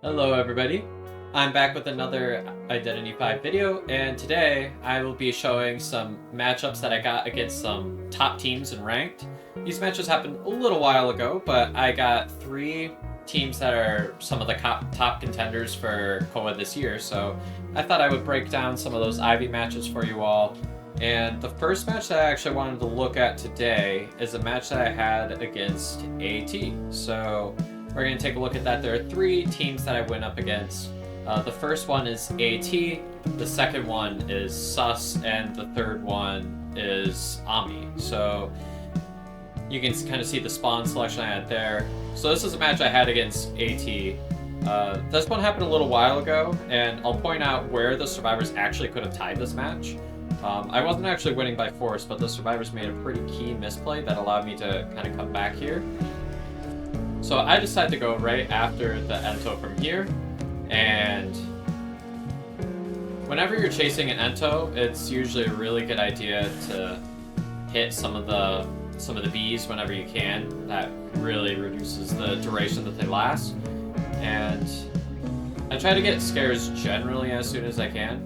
Hello everybody, I'm back with another Identity 5 video, and today I will be showing some matchups that I got against some top teams in Ranked. These matches happened a little while ago, but I got 3 teams that are some of the top contenders for KOA this year, so I thought I would break down some of those Ivy matches for you all. And the first match that I actually wanted to look at today is a match that I had against AT. So we're going to take a look at that. There are 3 teams that I went up against. The first one is AT, the second one is Sus, and the third one is OMNI. So you can kind of see the spawn selection I had there. So this is a match I had against AT. This one happened a little while ago, and I'll point out where the survivors actually could have tied this match. I wasn't actually winning by force, but the survivors made a pretty key misplay that allowed me to kind of come back here. So I decided to go right after the Ento from here, and whenever you're chasing an Ento, it's usually a really good idea to hit some of the bees whenever you can. That really reduces the duration that they last. And I try to get scares generally as soon as I can.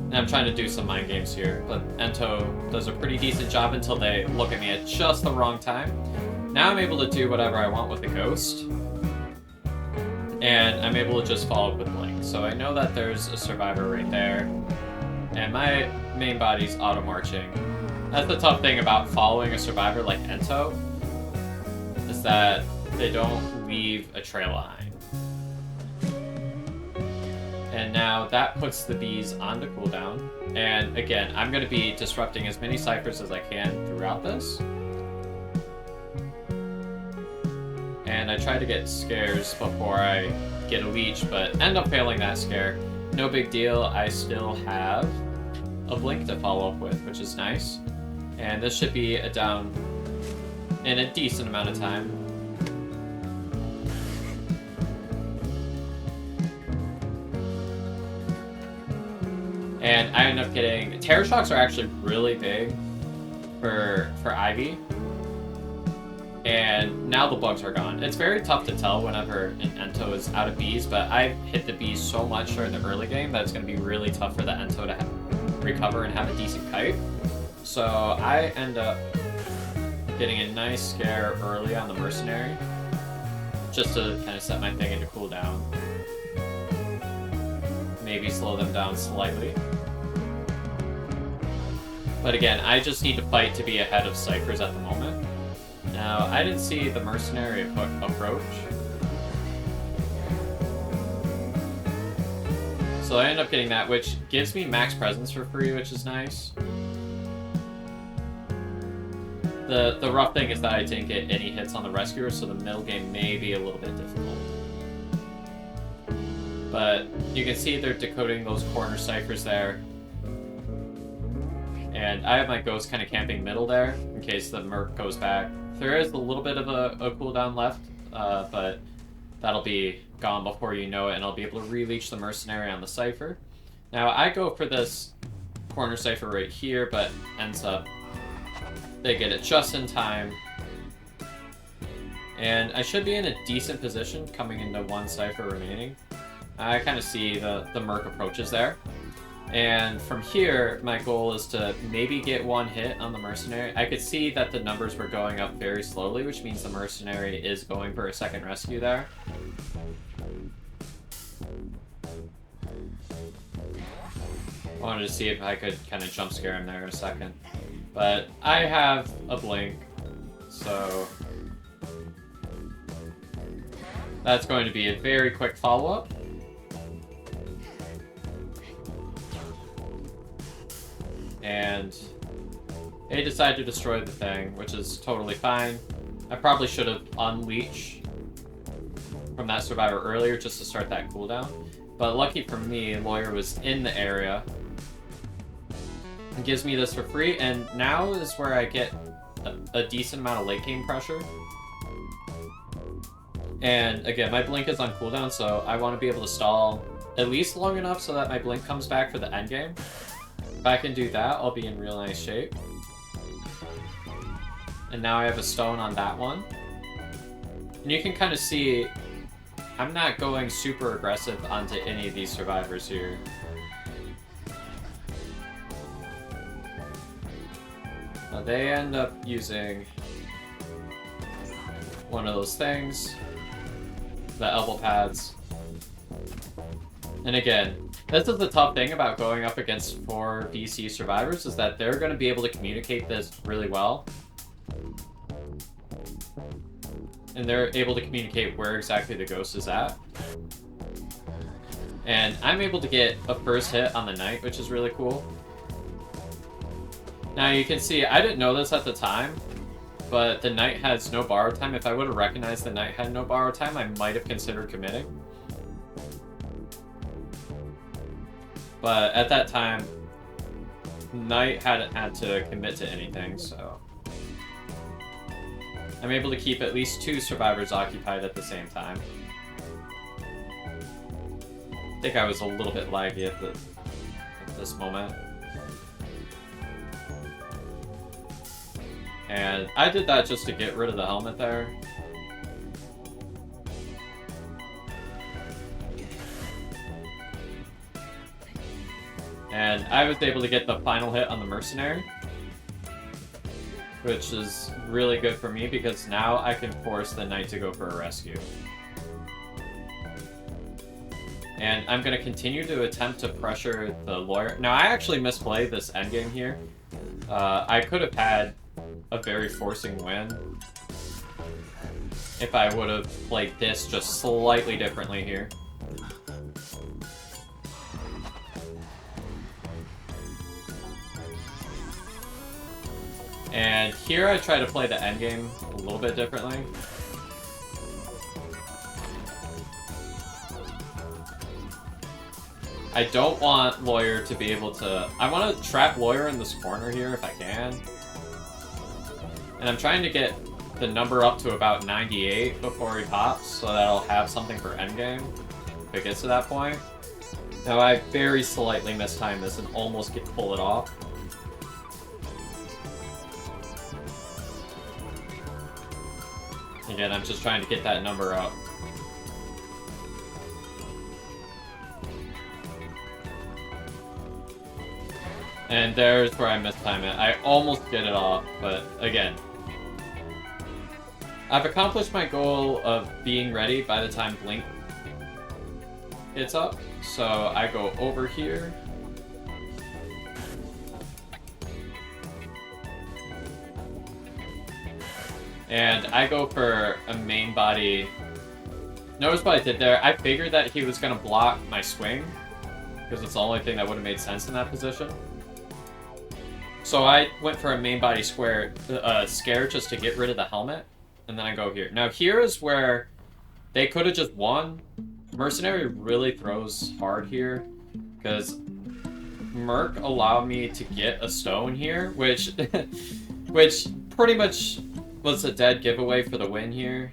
And I'm trying to do some mind games here, but Ento does a pretty decent job until they look at me at just the wrong time. Now I'm able to do whatever I want with the ghost, and I'm able to just follow up with Blink. So I know that there's a survivor right there, and my main body's auto-marching. That's the tough thing about following a survivor like Ento, is that they don't leave a trail behind. And now that puts the bees on the cooldown, and again, I'm going to be disrupting as many ciphers as I can throughout this. And I try to get scares before I get a leech, but end up failing that scare. No big deal, I still have a blink to follow up with, which is nice. And this should be a down in a decent amount of time. And I end up getting... Terror Shocks are actually really big for Ivy. And now the bugs are gone. It's very tough to tell whenever an Ento is out of bees, but I've hit the bees so much during the early game that it's going to be really tough for the Ento to recover and have a decent kite. So I end up getting a nice scare early on the Mercenary, just to kind of set my thing into cooldown. Maybe slow them down slightly. But again, I just need to fight to be ahead of ciphers at the moment. Now, I didn't see the Mercenary approach. So I end up getting that, which gives me max presence for free, which is nice. The rough thing is that I didn't get any hits on the Rescuer, so the middle game may be a little bit difficult. But you can see they're decoding those corner ciphers there. And I have my ghost kind of camping middle there, in case the Merc goes back. There is a little bit of a cooldown left, but that'll be gone before you know it, and I'll be able to re-leech the Mercenary on the Cypher. Now, I go for this corner Cypher right here, but ends up they get it just in time. And I should be in a decent position coming into one Cypher remaining. I kind of see the Merc approaches there. And from here, my goal is to maybe get one hit on the Mercenary. I could see that the numbers were going up very slowly, which means the Mercenary is going for a second rescue there. I wanted to see if I could kind of jump scare him there in a second. But I have a blink, so that's going to be a very quick follow-up. And they decide to destroy the thing, which is totally fine. I probably should have unleashed from that survivor earlier just to start that cooldown. But lucky for me, Lawyer was in the area. It gives me this for free, and now is where I get a decent amount of late game pressure. And again, my blink is on cooldown, so I want to be able to stall at least long enough so that my blink comes back for the end game. If I can do that, I'll be in real nice shape. And now I have a stone on that one. And you can kind of see I'm not going super aggressive onto any of these survivors here. Now they end up using one of those things, the elbow pads. And again, this is the tough thing about going up against 4 VC survivors, is that they're going to be able to communicate this really well. And they're able to communicate where exactly the ghost is at. And I'm able to get a first hit on the knight, which is really cool. Now you can see, I didn't know this at the time, but the knight has no borrow time. If I would have recognized the knight had no borrow time, I might have considered committing. But at that time, knight hadn't had to commit to anything, so I'm able to keep at least 2 survivors occupied at the same time. I think I was a little bit laggy at this moment. And I did that just to get rid of the helmet there. And I was able to get the final hit on the mercenary, which is really good for me because now I can force the knight to go for a rescue. And I'm going to continue to attempt to pressure the lawyer. Now, I actually misplayed this endgame here. I could have had a very forcing win if I would have played this just slightly differently here. And here I try to play the endgame a little bit differently. I don't want Lawyer to be able to... I want to trap Lawyer in this corner here if I can. And I'm trying to get the number up to about 98 before he pops, so that I'll have something for endgame if it gets to that point. Now I very slightly mistimed this and almost pull it off. Again, I'm just trying to get that number up. And there's where I mistime it. I almost get it off, but again, I've accomplished my goal of being ready by the time Blink hits up. So I go over here. And I go for a main body. Notice what I did there. I figured that he was going to block my swing, because it's the only thing that would have made sense in that position. So I went for a main body scare just to get rid of the helmet, and then I go here. Now here is where they could have just won. Mercenary really throws hard here, because Merc allowed me to get a stone here, which pretty much was a dead giveaway for the win here.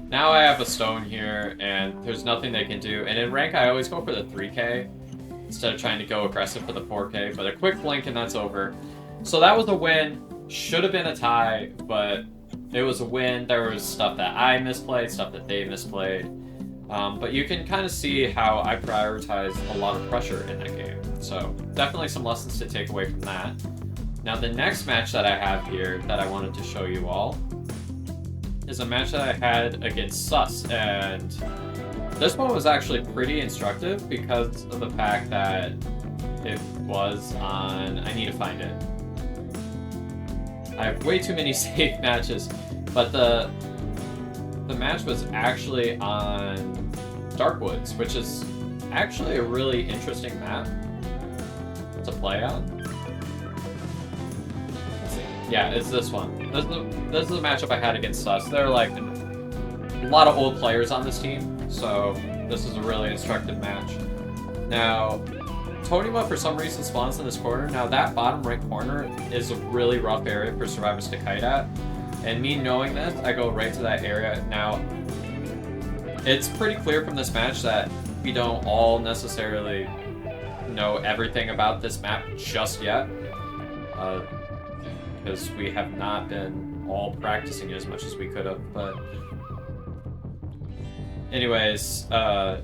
Now I have a stone here, and there's nothing they can do. And in rank, I always go for the 3k instead of trying to go aggressive for the 4k. But a quick blink and that's over. So that was a win. Should have been a tie, but it was a win. There was stuff that I misplayed, stuff that they misplayed. But you can kind of see how I prioritize a lot of pressure in that game. So definitely some lessons to take away from that. Now the next match that I have here that I wanted to show you all is a match that I had against Sus, and this one was actually pretty instructive because of the fact that it was on... I need to find it. I have way too many saved matches, but the match was actually on Darkwoods, which is actually a really interesting map to play on. Yeah, it's this one. This is the matchup I had against Sus. There are like a lot of old players on this team, so this is a really instructive match. Now, Tonima for some reason spawns in this corner. Now that bottom right corner is a really rough area for survivors to kite at. And me knowing this, I go right to that area. Now, it's pretty clear from this match that we don't all necessarily know everything about this map just yet. Because we have not been all practicing as much as we could have, but... Anyways, I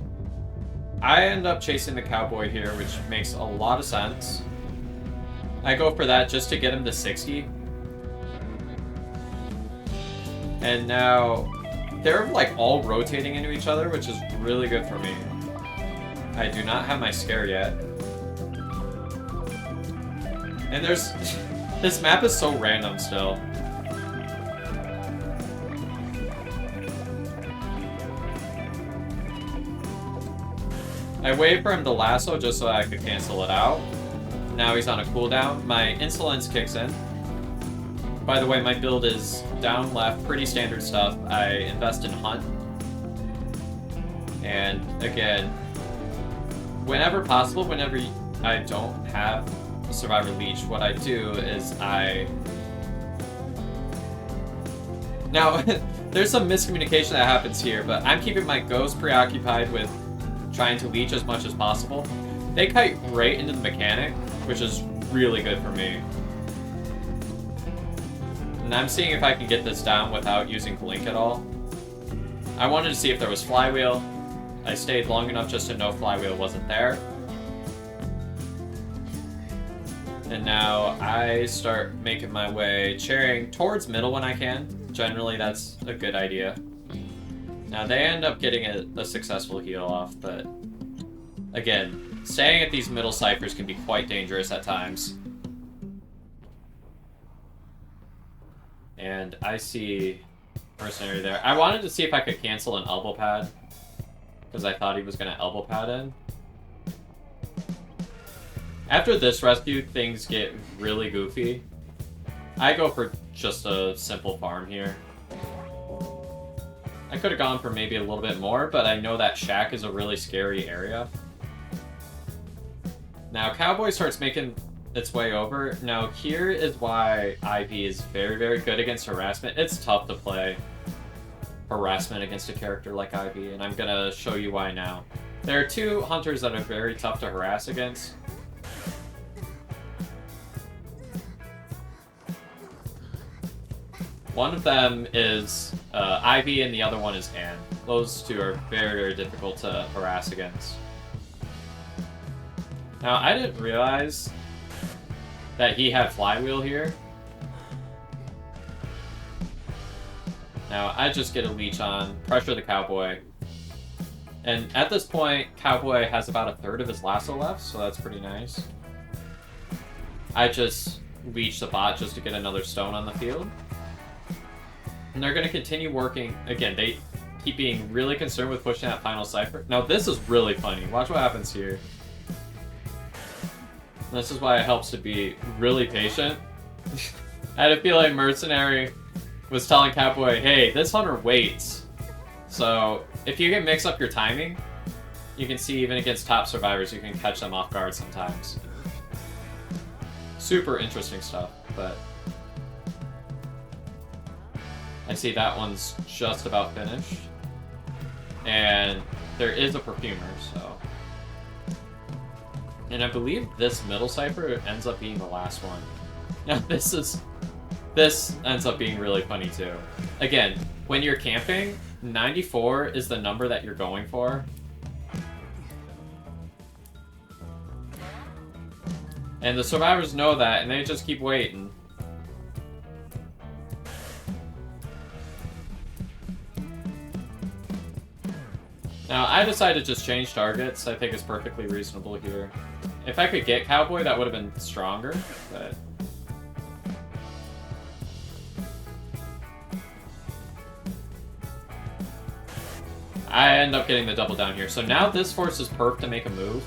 end up chasing the cowboy here, which makes a lot of sense. I go for that just to get him to 60. And now they're like all rotating into each other, which is really good for me. I do not have my scare yet. And there's... this map is so random still. I wait for him to lasso just so I could cancel it out. Now he's on a cooldown. My insolence kicks in. By the way, my build is down left, pretty standard stuff. I invest in Hunt. And again, whenever possible, whenever I don't have a Survivor Leech, what I do is I... Now, there's some miscommunication that happens here, but I'm keeping my Ghost preoccupied with trying to leech as much as possible. They kite right into the mechanic, which is really good for me. And I'm seeing if I can get this down without using Blink at all. I wanted to see if there was Flywheel. I stayed long enough just to know Flywheel wasn't there. And now I start making my way, chairing towards middle when I can. Generally, that's a good idea. Now, they end up getting a successful heal off, but... Again, staying at these middle ciphers can be quite dangerous at times. And I see Mercenary there. I wanted to see if I could cancel an elbow pad, because I thought he was going to elbow pad in. After this rescue, things get really goofy. I go for just a simple farm here. I could have gone for maybe a little bit more, but I know that shack is a really scary area. Now, Cowboy starts making its way over. Now, here is why Ivy is very, very good against harassment. It's tough to play harassment against a character like Ivy, and I'm gonna show you why now. There are two hunters that are very tough to harass against. One of them is Ivy, and the other one is Anne. Those two are very, very difficult to harass against. Now, I didn't realize that he had Flywheel here. Now, I just get a leech on, pressure the Cowboy. And at this point, Cowboy has about a third of his lasso left, so that's pretty nice. I just leech the bot just to get another stone on the field. And they're going to continue working. Again, they keep being really concerned with pushing that final cipher. Now, this is really funny. Watch what happens here. And this is why it helps to be really patient. I had a feeling Mercenary was telling Cowboy, hey, this hunter waits. So, if you can mix up your timing, you can see even against top survivors, you can catch them off guard sometimes. Super interesting stuff, but... I see that one's just about finished. And there is a perfumer, so... And I believe this middle cipher ends up being the last one. Now this ends up being really funny too. Again, when you're camping, 94 is the number that you're going for. And the survivors know that, and they just keep waiting. Now, I decided to just change targets. I think it's perfectly reasonable here. If I could get Cowboy, that would have been stronger, but... I end up getting the double down here. So now this forces Perf to make a move.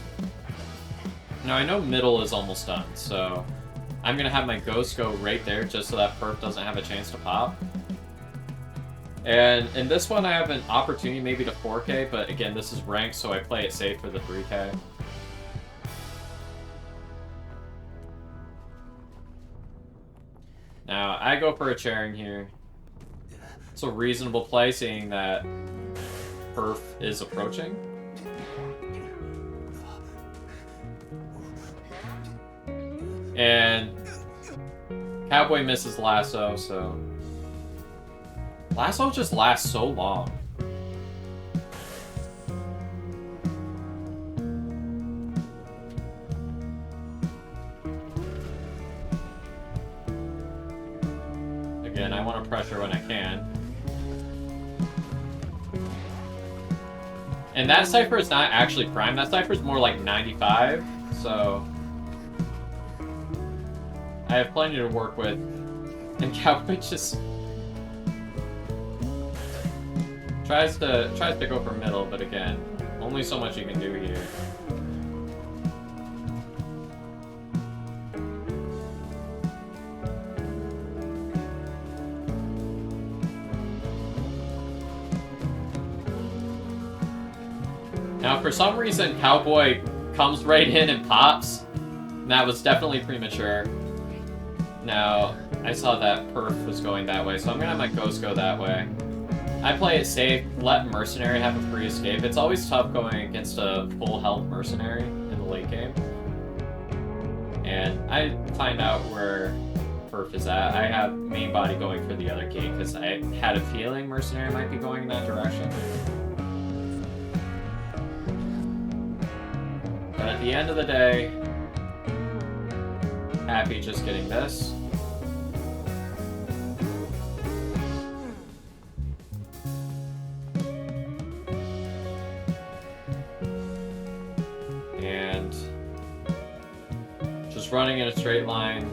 Now, I know middle is almost done, so... I'm gonna have my Ghost go right there just so that Perf doesn't have a chance to pop. And in this one, I have an opportunity maybe to 4K, but again, this is ranked, so I play it safe for the 3K. Now, I go for a chairing here. It's a reasonable play, seeing that Perf is approaching. And Cowboy misses lasso, so Lasso just lasts so long. Again, I want to pressure when I can. And that Cypher is not actually prime. That Cypher is more like 95, so I have plenty to work with. And Cowboy just tries to go for middle, but again, only so much you can do here. Now, for some reason, Cowboy comes right in and pops. And that was definitely premature. Now, I saw that Perf was going that way, so I'm gonna have my Ghost go that way. I play it safe, let Mercenary have a free escape. It's always tough going against a full health Mercenary in the late game. And I find out where Perf is at. I have main body going for the other gate, because I had a feeling Mercenary might be going in that direction. But at the end of the day, happy just getting this. And just running in a straight line,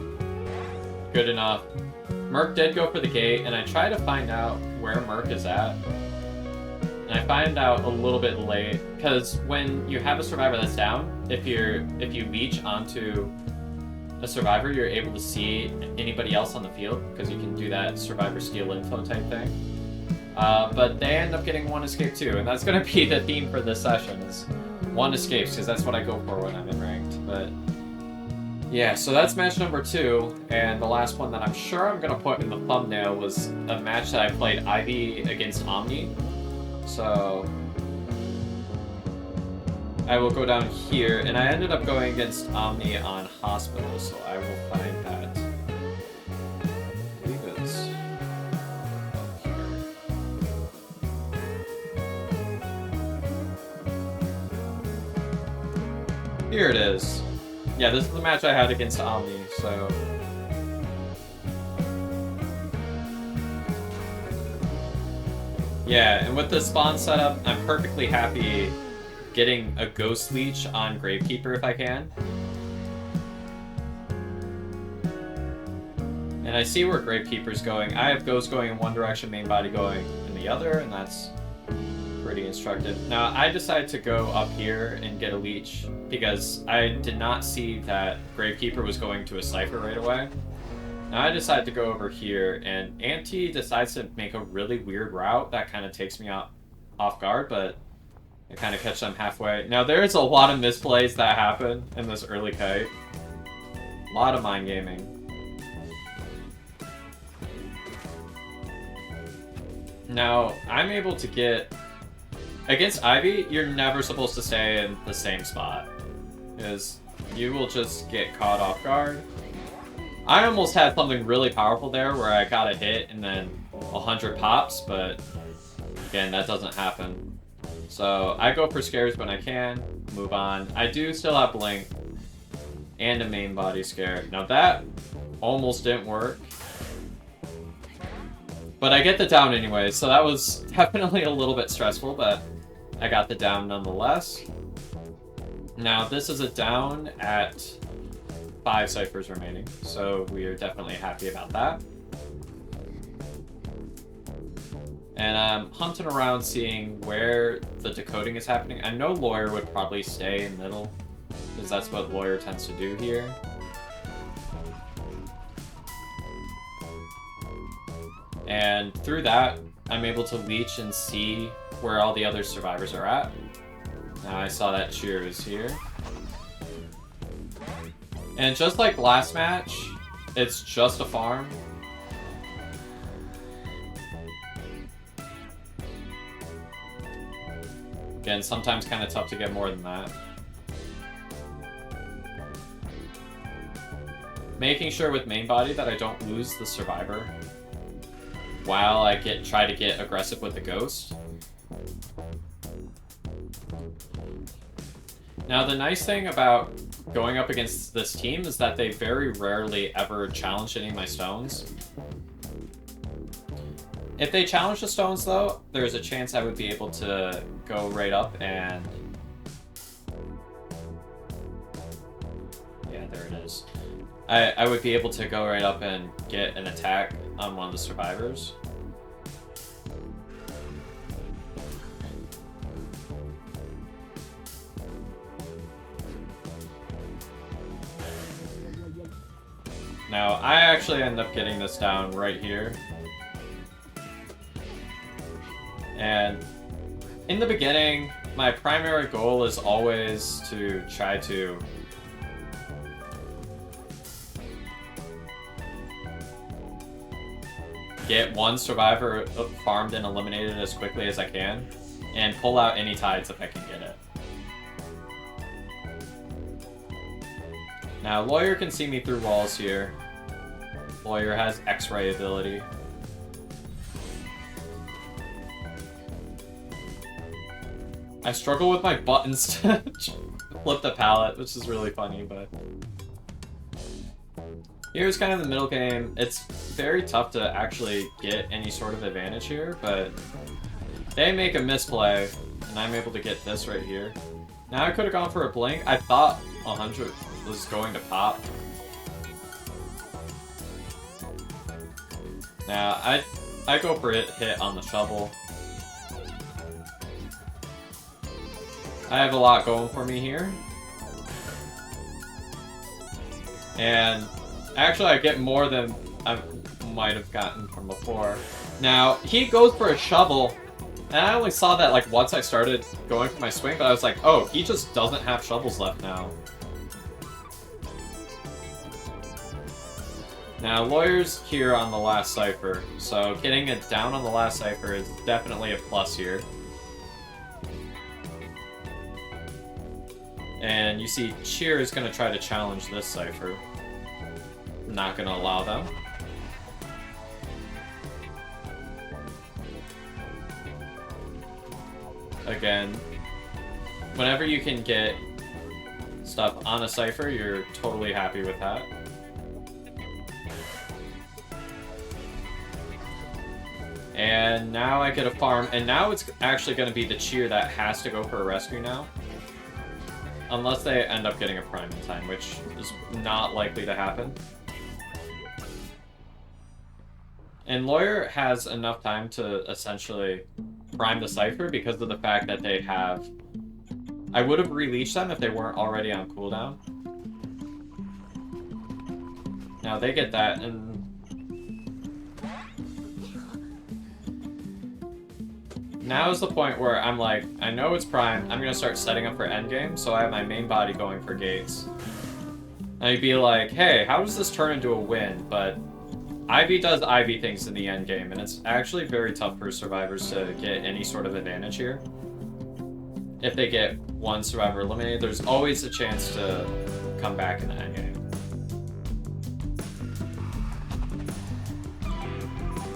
good enough. Merc did go for the gate, and I try to find out where Merc is at. And I find out a little bit late, because when you have a survivor that's down, if you leech onto a survivor, you're able to see anybody else on the field, because you can do that survivor steal info type thing. But they end up getting one escape too, and that's going to be the theme for this session, is one escapes, because that's what I go for when I'm in ranked. But yeah, so that's match number 2, and the last one that I'm sure I'm going to put in the thumbnail was a match that I played Ivy against OMNI. So I will go down here, and I ended up going against OMNI on Hospital, so I will find that. I believe it's up here. Here it is. Yeah, this is the match I had against OMNI, so yeah, and with the spawn setup, I'm perfectly happy getting a Ghost Leech on Gravekeeper if I can. And I see where Gravekeeper's going. I have Ghost going in one direction, main body going in the other, and that's pretty instructive. Now, I decided to go up here and get a Leech because I did not see that Gravekeeper was going to a Cypher right away. Now I decided to go over here, and Anti decides to make a really weird route that kind of takes me off guard, but I kind of catch them halfway. Now there's a lot of misplays that happen in this early kite. A lot of mind gaming. Now, I'm able to get... Against Ivy, you're never supposed to stay in the same spot, because you will just get caught off guard. I almost had something really powerful there where I got a hit and then 100 pops, but again, that doesn't happen. So I go for scares when I can, move on. I do still have Blink and a main body scare. Now that almost didn't work, but I get the down anyway, so that was definitely a little bit stressful, but I got the down nonetheless. Now this is a down at 5 ciphers remaining, so we are definitely happy about that. And I'm hunting around seeing where the decoding is happening. I know Lawyer would probably stay in middle, because that's what Lawyer tends to do here. And through that, I'm able to leech and see where all the other survivors are at. Now I saw that Cheer is here. And just like last match, it's just a farm. Again, sometimes kind of tough to get more than that. Making sure with main body that I don't lose the survivor. while I try to get aggressive with the ghost. Now, the nice thing about going up against this team is that they very rarely ever challenge any of my stones. If they challenge the stones, though, there's a chance I would be able to go right up and... Yeah, there it is. I would be able to go right up and get an attack on one of the survivors. Now, I actually end up getting this down right here. And in the beginning, my primary goal is always to try to get one survivor farmed and eliminated as quickly as I can, and pull out any tides if I can get it. Now, Lawyer can see me through walls here. Lawyer has X-ray ability. I struggle with my buttons to flip the pallet, which is really funny, but... Here's kind of the middle game. It's very tough to actually get any sort of advantage here, but they make a misplay, and I'm able to get this right here. Now I could have gone for a blink. I thought 100 was going to pop. Now, I go for it hit on the shovel. I have a lot going for me here. And actually I get more than I might have gotten from before. Now, he goes for a shovel, and I only saw that like once I started going for my swing, but I was like, oh, he just doesn't have shovels left now. Now, Lawyer's here on the last cipher, so getting it down on the last cipher is definitely a plus here. And you see Cheer is going to try to challenge this cipher. Not going to allow them. Again, whenever you can get stuff on a cipher, you're totally happy with that. And now I get a farm, and now it's actually going to be the Cheer that has to go for a rescue now. Unless they end up getting a prime in time, which is not likely to happen. And Lawyer has enough time to essentially prime the cipher because of the fact that they have... I would have released them if they weren't already on cooldown. Now they get that, and... Now is the point where I'm like, I know it's prime, I'm gonna start setting up for endgame, so I have my main body going for gates. And I'd be like, hey, how does this turn into a win? But Ivy does Ivy things in the endgame, and it's actually very tough for survivors to get any sort of advantage here. If they get one survivor eliminated, there's always a chance to come back in the endgame.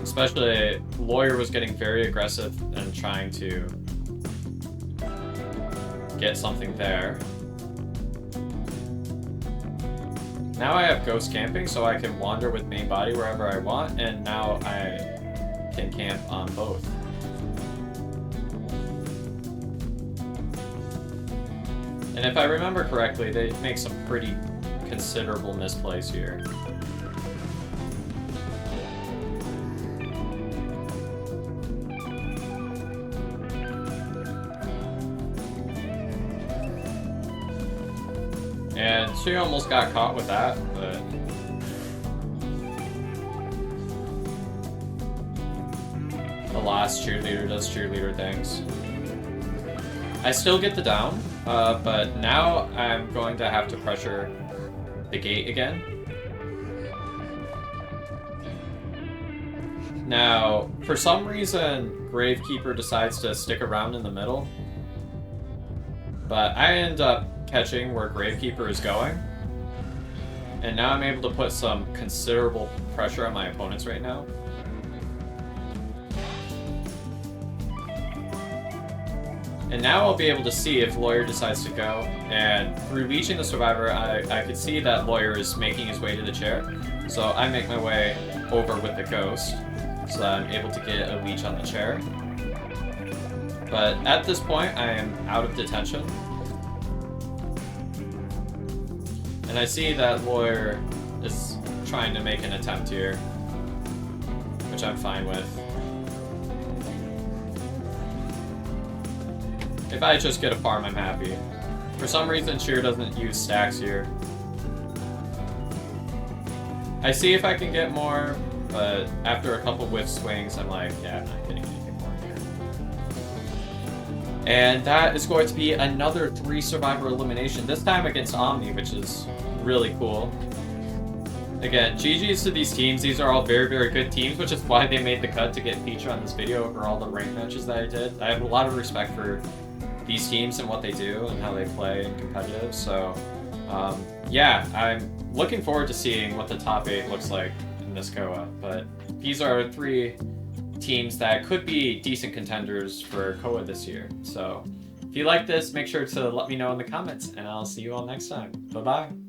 Especially, Lawyer was getting very aggressive and trying to get something there. Now I have ghost camping, so I can wander with main body wherever I want, and now I can camp on both. And if I remember correctly, they make some pretty considerable misplays here. And she almost got caught with that, but... The last cheerleader does cheerleader things. I still get the down, but now I'm going to have to pressure the gate again. Now, for some reason, Gravekeeper decides to stick around in the middle. But I end up catching where Gravekeeper is going. And now I'm able to put some considerable pressure on my opponents right now. And now I'll be able to see if Lawyer decides to go. And through leeching the survivor, I could see that Lawyer is making his way to the chair. So I make my way over with the ghost, so that I'm able to get a leech on the chair. But at this point, I am out of detention. And I see that Lawyer is trying to make an attempt here, which I'm fine with. If I just get a farm, I'm happy. For some reason, Sheer doesn't use stacks here. I see if I can get more, but after a couple whiff swings, I'm like, yeah, I'm not getting anything more here. And that is going to be another 3 survivor elimination, this time against OMNI, which is really cool. Again, GG's to these teams. These are all very, very good teams, which is why they made the cut to get featured on this video over all the ranked matches that I did. I have a lot of respect for these teams and what they do and how they play in competitive, so yeah, I'm looking forward to seeing what the top 8 looks like in this Koa. But these are 3 teams that could be decent contenders for Koa this year. So if you like this, make sure to let me know in the comments, and I'll see you all next time. Bye-bye.